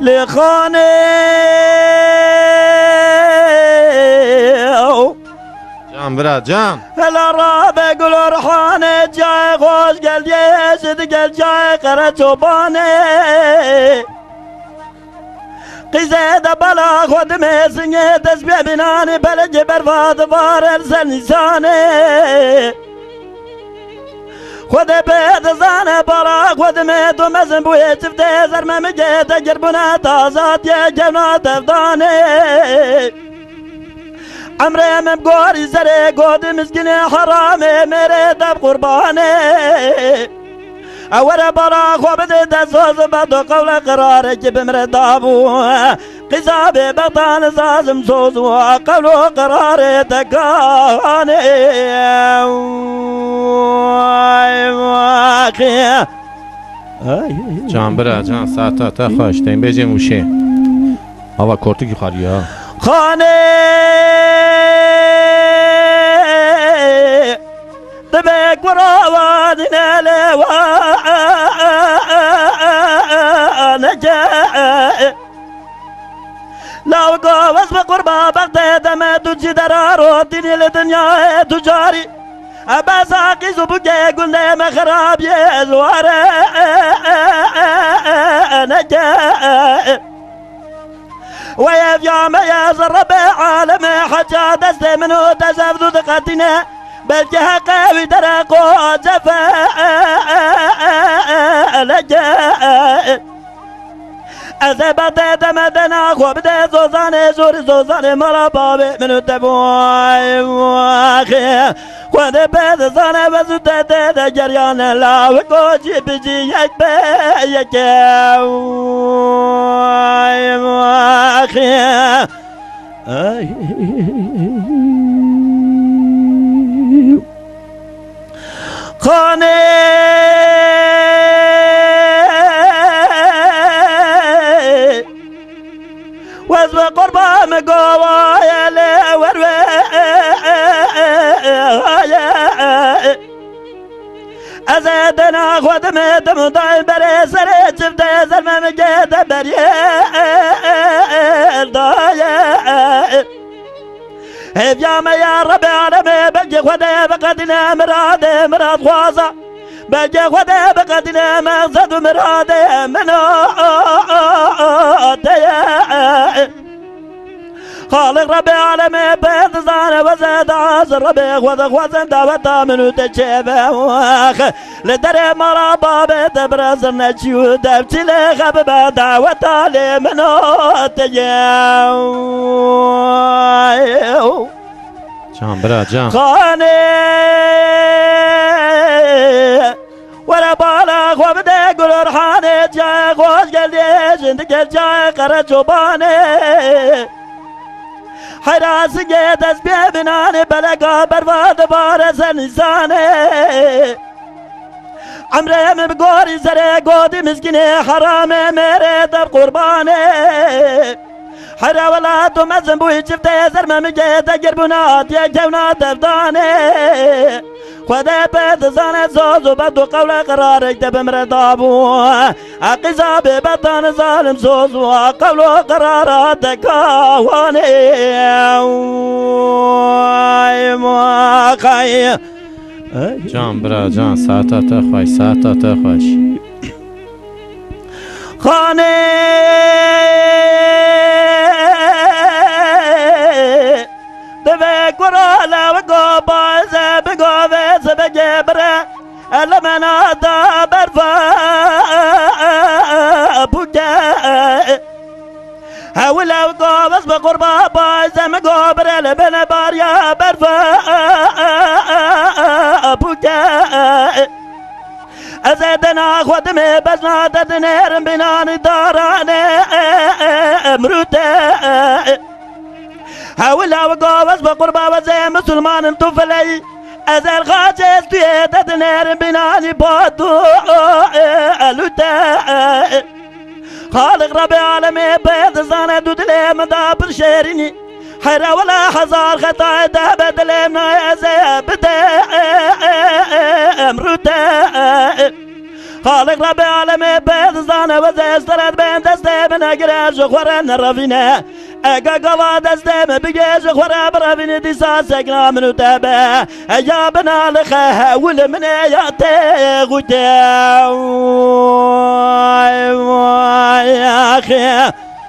لخانه جان برا جان هلا رابع گل و رحانه جای خوش گل یشد گل جای قره چوبانه قیزه ده بلا خود میسنگه دست ببینانه بلج برفاد وار ارسل نیسانه خود بید زانه برا خود میدو مزن بوی چفته زرمه میگه تگر بنا تازاد یه جنات افدانه عمره من بگوری زره گود مسکین حرامه میره دب قربانه اوره برا خواب ده دستوز بدو قول قراره که بمره دابو قصاب بطان زازم سوزو قول قراره تکانه جان برا جان ساعتا تا خوش تین بیجی موشه هوا کورتی که خاری ها خانه دبك وراواننا لوانا جاء لو قوز بقربا بغداد ما تجي درارو الدنيا لدنيا تجاري أبا ساقي زبقي قلنا ما خراب يزوار أنا جاء ويا يوم يا زرب عالم حجا دست منو تزفدو دقاتنا بلجها قوي درقو جفا لجاء أزبط دمدنا خوبده زوزانه زور زوزانه مرابابه منو تبوي واخي خود بيد زانه وزوده ده جريان لا وكوشي بجي يك بيك واخي خانه وزو قربا مقوايا لوروايا أزادنا خود مدم دايم بري سري شفته زلمة مجيدة بريال دايا هفيام يا ربي عالمي بلجي خودي بقدنا مرادي مراد خوازة بلجي خودي بقدنا مقصد مرادي منادي خالق ربي عالمي بيض زاني وزيد عاصر ربي خوذ خوزن دعوتا منو تشيبه واخ لدري مرابا بيت برزر نجيو دبتي لخببه دعوتا لي منو تجيو جان برا جان خاني ولا بالا خواب ده گل رحانه جای خوش گلده زندگی جای قره چوبانه حراسه دست ببینانه بلگا برواد بارز نیسانه عمره من بگوری زره گودی مسکینه حرامه میره در قربانه حرا ولا تو مزن بوی چفته زرمه میگه تگر بنات یک جونات افدانه خدا بد زانه زوزو بدو قول قرارك دبمر دابو عقزا ببطن ظالم زوزو قول قراراتك واني ماخي جان برا جان ساعتا تا خوش ساعتا تا خوش خانه دبك ورالا وقوبا زبقوبة زبجبرة لمنا دابر فابوكا هولا وقوبس بقربا بايزة مقوبرة لبنا باريا برفا ابوكا أزادنا خدمي بزنا ددنير بناني داراني امروتا هولا وقوبس بقربا وزي مسلمان انتفلي أزال خاجز بيدة دنير بناني بودو ألوتا خالق ربي عالمي بيض زانة دودلي مدابر شيريني حيرا ولا حزار خطاي دابد لمنا يا زي بدا امروتا خالق رب العالمين بيضزانه وزيسترد بين دسته من اقراج خورن الرفينه اقا قوا دسته بقيج خورا برفينه دي ساسقنا منو تابه يا بنا لخه ولمن ياتي غتاو